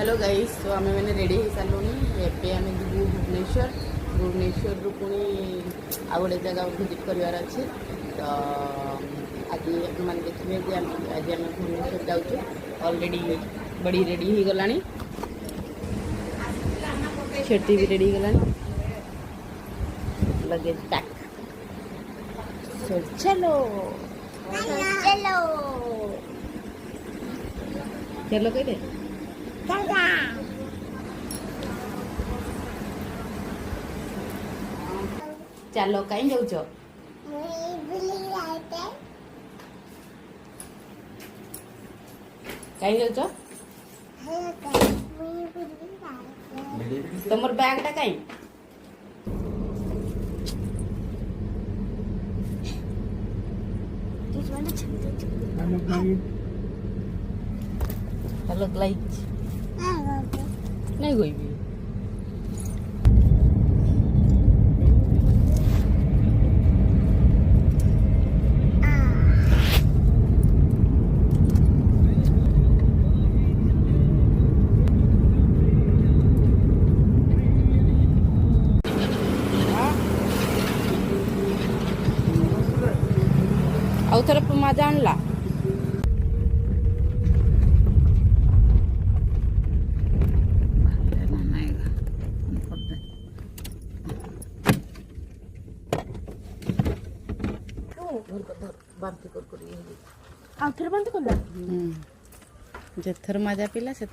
Hello guys, तो आम मैंने रेडी हो सारूँ। एवं आम जीवु भुवनेश्वर रु पुणी आ गए जगह भिजिट करार अच्छे। तो आज आपने देखिए कि आज आम भुवनेश्वर जाऊँ। ऑलरेडी बड़ी रेडी हो गला, छेटी भी रेडी हो गला, लगेज पैक। सो चलो चलो चलो कह चलो कहीं जाऊच कहीं जाऊच तुम बैगटा कहीं हेलो ग्लाइज नहीं कोई भी आउ थोड़ा मजा आणला। जेथर मजा पिला से